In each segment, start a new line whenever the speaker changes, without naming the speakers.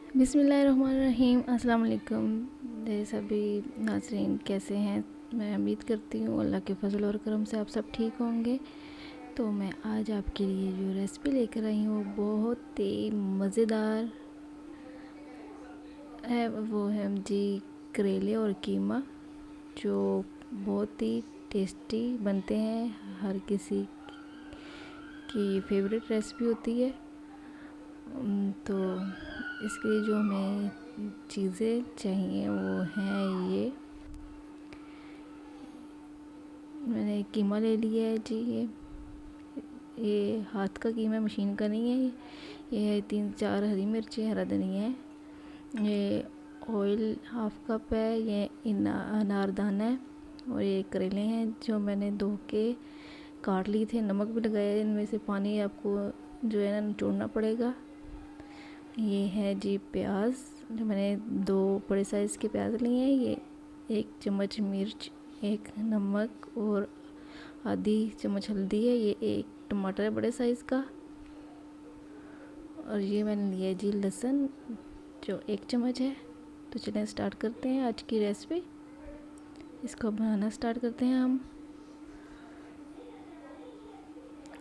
बिस्मिल्लाहिर्रहमानिर्रहीम। अस्सलाम वालेकुम। मेरे सभी नाज़रीन कैसे हैं? मैं उम्मीद करती हूँ अल्लाह के फजल और करम से आप सब ठीक होंगे। तो मैं आज आपके लिए जो रेसिपी लेकर आई हूँ वो बहुत ही मज़ेदार है। वो है जी करेले और कीमा, जो बहुत ही टेस्टी बनते हैं। हर किसी की फेवरेट रेसिपी होती है। तो इसके लिए जो हमें चीज़ें चाहिए वो हैं मैंने कीमा ले लिया है जी। ये हाथ का कीमा, मशीन का नहीं है। ये 3-4 हरी मिर्ची, हरा धनिया है। ये ऑयल हाफ कप है। ये अनारदाना है। और ये करेले हैं जो मैंने धो के काट लिए थे, नमक भी लगाया है। इनमें से पानी आपको जो है ना निचोड़ना पड़ेगा। ये है जी प्याज, जो मैंने 2 बड़े साइज़ के प्याज लिए हैं। ये 1 चम्मच मिर्च, 1 नमक और आधी चम्मच हल्दी है। ये 1 टमाटर है बड़े साइज़ का। और ये मैंने लिया है जी लहसुन, जो 1 चम्मच है। तो चलें स्टार्ट करते हैं आज की रेसिपी। इसको बनाना स्टार्ट करते हैं हम।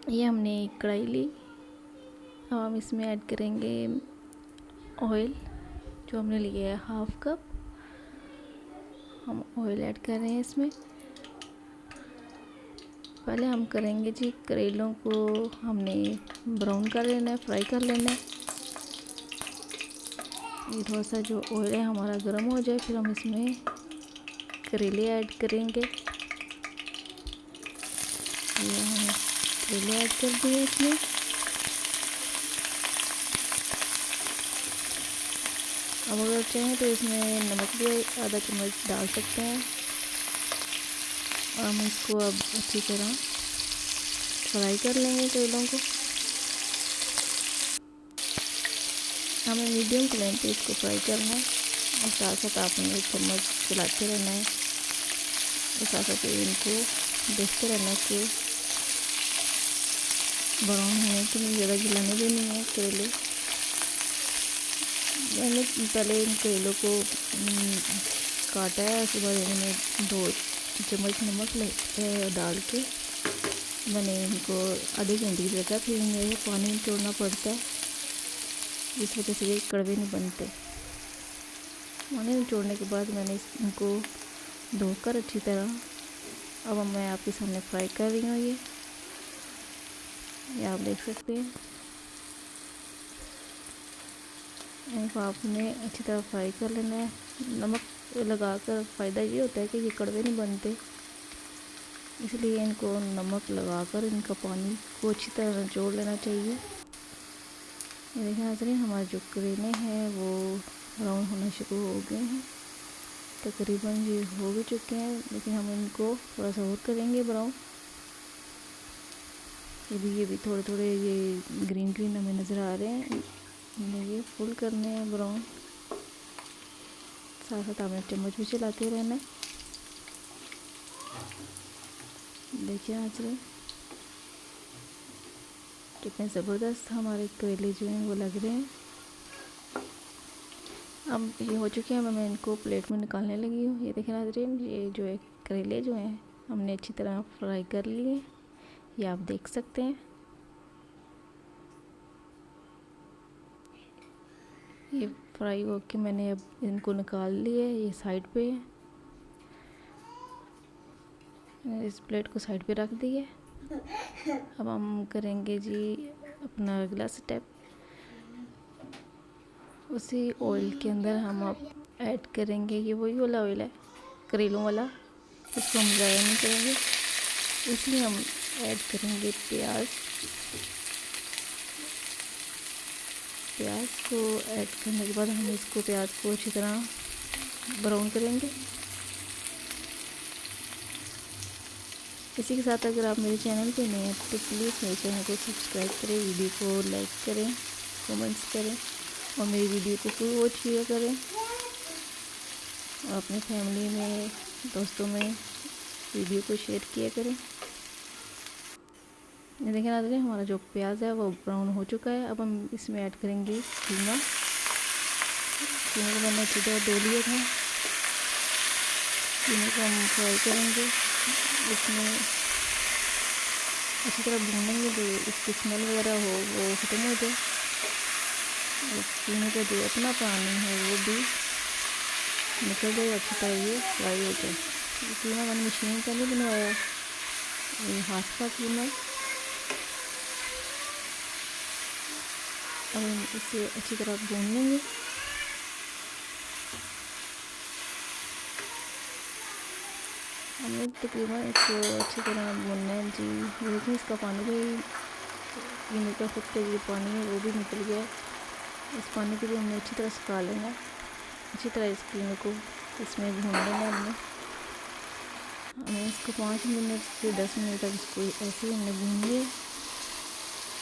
ये हमने एक कढ़ाई ली। अब हम इसमें ऐड करेंगे ऑयल, जो हमने लिया है हाफ कप। हम ऑयल ऐड कर रहे हैं इसमें। पहले हम करेंगे जी करेलों को हमने ब्राउन कर लेना है, फ्राई कर लेना है। ये थोड़ा सा जो ऑयल है हमारा गर्म हो जाए, फिर हम इसमें करेले ऐड करेंगे। ये हमने करेले ऐड कर दिए इसमें। अब अगर चाहें तो इसमें नमक भी आधा चम्मच डाल सकते हैं। और हम इसको अब अच्छी तरह फ्राई कर लेंगे करेलों को। हमें मीडियम फ्लेम पे इसको फ्राई करना है। और साथ साथ आपने एक चम्मच चलाते रहना है। और साथ साथ इनको देखते रहना है कि ब्राउन होने के लिए ज़्यादा जलाने भी नहीं है करेले। मैंने पहले इन करेलों को काटा है। उसके बाद इनमें 2 चम्मच नमक डाल के मैंने इनको आधे घंटे की रखा। फिर इनमें पानी निचोड़ना पड़ता है, जिस वजह से ये कड़वे नहीं बनते। पानी निचोड़ने के बाद मैंने इनको धोकर अच्छी तरह अब मैं आपके सामने फ्राई कर रही हूँ। ये आप देख सकते हैं। इनको आपने अच्छी तरह फ्राई कर लेना है। नमक लगाकर फ़ायदा ये होता है कि ये कड़वे नहीं बनते, इसलिए इनको नमक लगाकर इनका पानी को अच्छी तरह निचोड़ लेना चाहिए। ये देखें नाज़रीन, हमारे जो करेले हैं वो ब्राउन होना शुरू हो गए हैं। तकरीबन ये हो भी चुके हैं, लेकिन हम इनको थोड़ा सा और करेंगे ब्राउन। ये भी थोड़े थोड़े ये ग्रीन ग्रीन हमें नज़र आ रहे हैं। हमें ये फुल करने हैं ब्राउन। साथ साथ हमें चम्मच भी चलाते रहना है। देखिए नाज़रीन, कितने ज़बरदस्त हमारे करेले जो हैं वो लग रहे हैं। अब ये हो चुके हैं। मैं इनको प्लेट में निकालने लगी हूँ। ये देखिए नाज़रीन, ये जो है करेले जो हैं हमने अच्छी तरह फ्राई कर लिए हैं। ये आप देख सकते हैं। ये फ्राई होके मैंने अब इनको निकाल लिया है। ये साइड पे है। मैंने इस प्लेट को साइड पे रख दी है। अब हम करेंगे जी अपना अगला स्टेप। उसी ऑयल के अंदर हम अब ऐड करेंगे, ये वही वाला ऑयल है करेलों वाला, इसको हम ज़्यादा नहीं करेंगे, इसलिए हम ऐड करेंगे प्याज। प्याज को ऐड करने के बाद हम इसको प्याज को अच्छी तरह ब्राउन करेंगे। इसी के साथ अगर आप मेरे चैनल पे नए हैं तो प्लीज़ मेरे चैनल को सब्सक्राइब करें, वीडियो को लाइक करें, कमेंट्स करें और मेरी वीडियो को फुल वॉच किया करें। और अपनी फैमिली में, दोस्तों में वीडियो को शेयर किया करें। ये देखें नाज़रीन, हमारा जो प्याज है वो ब्राउन हो चुका है। अब हम इसमें ऐड करेंगे कीमा। कीमे को मैंने अच्छी तरह धो लिया था। कीमे को हम फ्राई करेंगे, इसमें अच्छी तरह भूनेंगे, जो इसकी स्मेल वगैरह हो वो ख़त्म हो जाए। कीमे का जो अपना पानी है वो भी निकल जाए, अच्छी तरह ये फ्राई हो जाए। ये कीमा मैंने मशीन का नहीं बनवाया, ये हाथ का कीमा। अब हम इसे अच्छी तरह भून लेंगे। हमने तकरीबन इसको अच्छी तरह भूनना है जी। देखिए इसका पानी भी, कीमे का खुद का जो पानी है वो भी निकल गया। इस पानी को भी हमने अच्छी तरह सुखा लेना। अच्छी तरह इस कीमे को इसमें भून लेना हमने इसको 5 मिनट से 10 मिनट तक इसको ऐसे ही हमने भून लिया।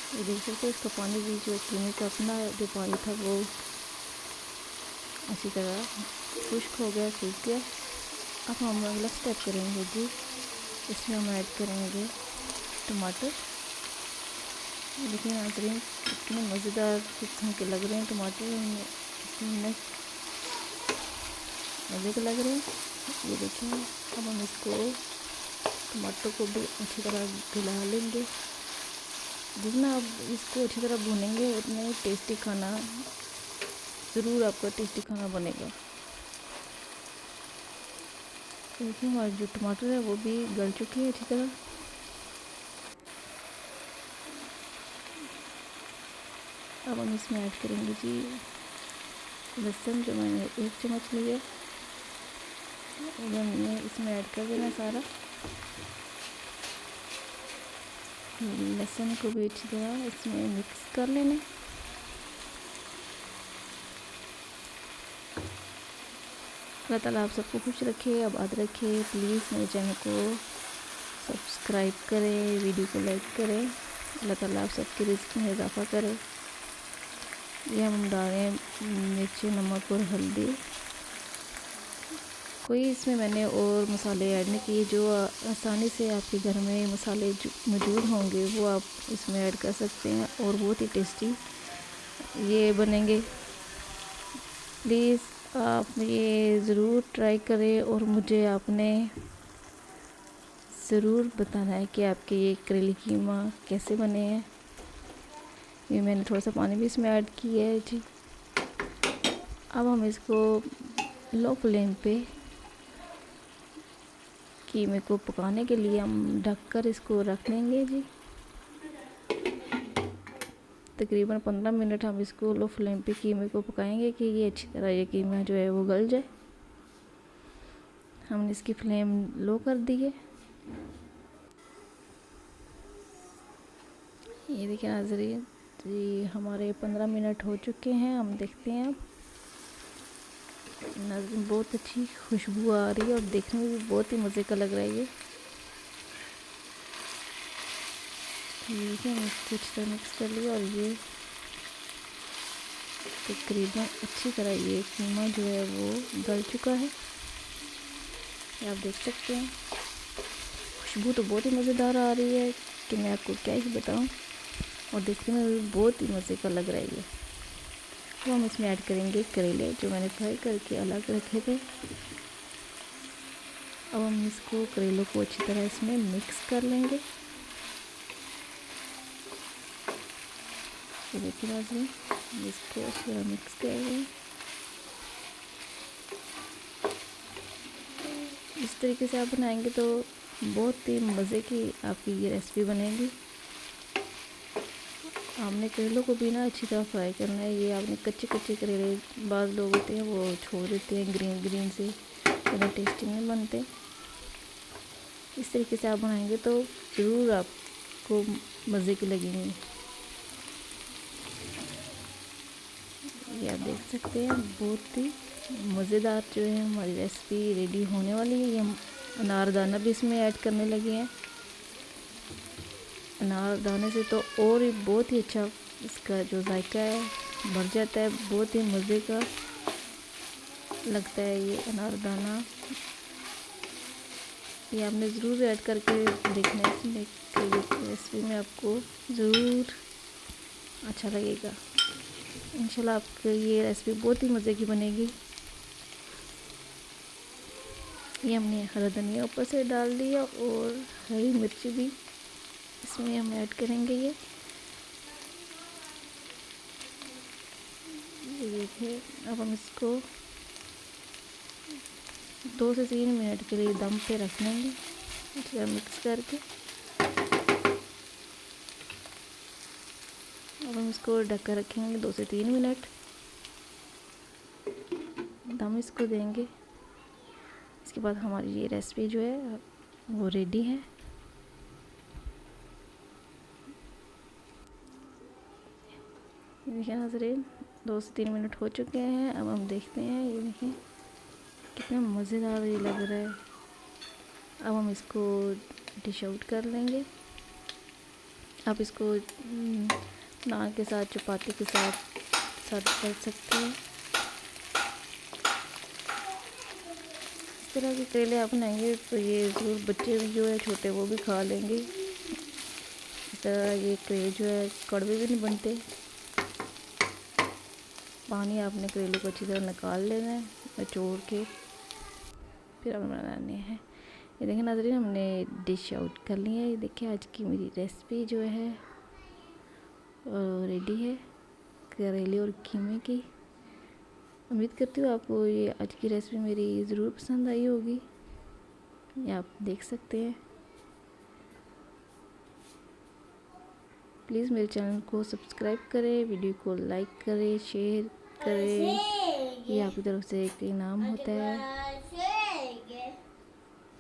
ये देख सकते हैं इसका पानी भी, जो कीमे का अपना जो पानी था वो अच्छी तरह खुश्क हो गया, सूख गया। अब हम अगला स्टेप करेंगे जी, इसमें हम ऐड करेंगे टमाटर। देखिए नाज़रीन कितने मज़ेदार किस्म के लग रहे हैं टमाटर, इसमें मज़े के लग रहे हैं। ये देखिए अब हम इसको टमाटर को भी अच्छी तरह गला लेंगे। जितना आप इसको अच्छी तरह भूनेंगे उतना ही टेस्टी खाना, ज़रूर आपका टेस्टी खाना बनेगा। देखिए हमारे जो टमाटर है वो भी गल चुके हैं अच्छी तरह। अब हम इसमें ऐड करेंगे जी लहसुन, जो मैंने 1 चम्मच लिया, हमने इसमें ऐड कर देना सारा। लहसुन को भी अच्छी तरह इसमें मिक्स कर लेना। अल्लाह ताला आप सबको खुश रखे, आबाद रखे। प्लीज़ मेरे चैनल को सब्सक्राइब करें, वीडियो को लाइक करें। अल्लाह ताला आप सबके रिज़्क़ में इजाफ़ा करे। ये हम डाल रहे हैं मिर्च, नमक और हल्दी। कोई इसमें मैंने और मसाले ऐड नहीं किए। जो आसानी से आपके घर में मसाले मौजूद होंगे वो आप इसमें ऐड कर सकते हैं और बहुत ही टेस्टी ये बनेंगे। प्लीज़ आप ये ज़रूर ट्राई करें और मुझे आपने ज़रूर बताना है कि आपके ये करेले कीमा कैसे बने हैं। ये मैंने थोड़ा सा पानी भी इसमें ऐड किया है जी। अब हम इसको लो फ्लेम पे कीमे को पकाने के लिए हम ढककर इसको रख देंगे जी। तकरीबन 15 मिनट हम इसको लो फ्लेम पे कीमे को पकाएंगे कि ये अच्छी तरह ये कीमा जो है वो गल जाए। हमने इसकी फ्लेम लो कर दी है। ये देखिए नाज़रीन जी हमारे 15 मिनट हो चुके हैं। हम देखते हैं अब नाज़रीन बहुत अच्छी खुशबू आ रही है और देखने में भी बहुत ही मज़े का लग रहा है ये। देखिए हम इसको अच्छी तरह मिक्स कर लिया और ये तकरीबन अच्छी तरह ये कीमा जो है वो गल चुका है। ये आप देख सकते हैं खुशबू तो बहुत ही मज़ेदार आ रही है कि मैं आपको क्या ही बताऊं, और देखने में भी बहुत ही मज़े का लग रहा है ये। तो हम इसमें ऐड करेंगे करेले जो मैंने फ्राई करके अलग रखे थे। अब हम इसको करेलों को अच्छी तरह इसमें मिक्स कर लेंगे। ये देखिए नाज़रीन इसको अच्छी तरह मिक्स कर लें। इस तरीके से आप बनाएंगे तो बहुत ही मज़े की आपकी ये रेसिपी बनेगी। आपने करेलों को भी ना अच्छी तरह फ्राई करना है। ये आपने कच्चे कच्चे करेले, बाज़ लोग होते हैं वो छोड़ देते हैं ग्रीन ग्रीन से, ज़्यादा टेस्टी नहीं बनते। इस तरीके से आप बनाएंगे तो ज़रूर आपको मज़े की लगेंगे। ये आप देख सकते हैं बहुत ही मज़ेदार जो है हमारी रेसिपी रेडी होने वाली है। ये हम अनारदाना भी इसमें ऐड करने लगे हैं। अनारदाने से तो और ही बहुत ही अच्छा इसका जो जायका है बढ़ जाता है, बहुत ही मज़े का लगता है ये अनारदाना। ये आपने ज़रूर ऐड करके देखना है इसमें, रेसिपी में आपको ज़रूर अच्छा लगेगा। इंशाल्लाह आपकी ये रेसिपी बहुत ही मज़े की बनेगी। ये हमने हरा धनिया ऊपर से डाल दिया और हरी मिर्ची भी इसमें हम ऐड करेंगे। ये देखिए, अब हम इसको 2 से 3 मिनट के लिए दम पे रख लेंगे, इसे मिक्स करके। अब हम इसको ढककर रखेंगे 2 से 3 मिनट, दम इसको देंगे। इसके बाद हमारी ये रेसिपी जो है वो रेडी है। देखिए नाज़रीन, 2 से 3 मिनट हो चुके हैं। अब हम देखते हैं, ये देखिए कितना मज़ेदार ये लग रहा है। अब हम इसको डिश आउट कर लेंगे। आप इसको नान के साथ, चपाती के साथ सर्व कर सकते हैं। इस तरह के करेले आप बनाएंगे तो ये ज़रूर बच्चे भी जो है छोटे वो भी खा लेंगे। इस तरह ये करेले जो है कड़वे भी नहीं बनते। पानी आपने करेले को अच्छी तरह निकाल लेना है, निचोड़ के फिर हम बनाने हैं। ये देखिए नाज़रीन, हमने डिश आउट कर ली है। ये देखिए आज की मेरी रेसिपी जो है रेडी है, करेले और कीमे की। उम्मीद करती हूँ आपको ये आज की रेसिपी मेरी ज़रूर पसंद आई होगी। ये आप देख सकते हैं। प्लीज़ मेरे चैनल को सब्सक्राइब करें, वीडियो को लाइक करें, शेयर करें। ये आपकी तरफ से एक इनाम होता है।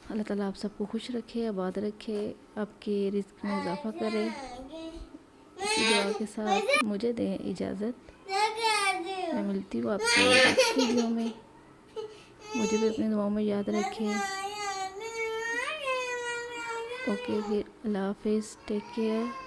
अल्लाह ताला आप सबको खुश रखे, आबाद रखे, आपके रिज़्क़ में इजाफ़ा करे। इसी दुआ के साथ मुझे दें इजाज़त। मैं मिलती हूँ आपसे नेक्स्ट वीडियो में। मुझे भी अपनी दुआओं में याद रखें। ओके, फिर अल्लाह हाफ़िज़, टेक केयर।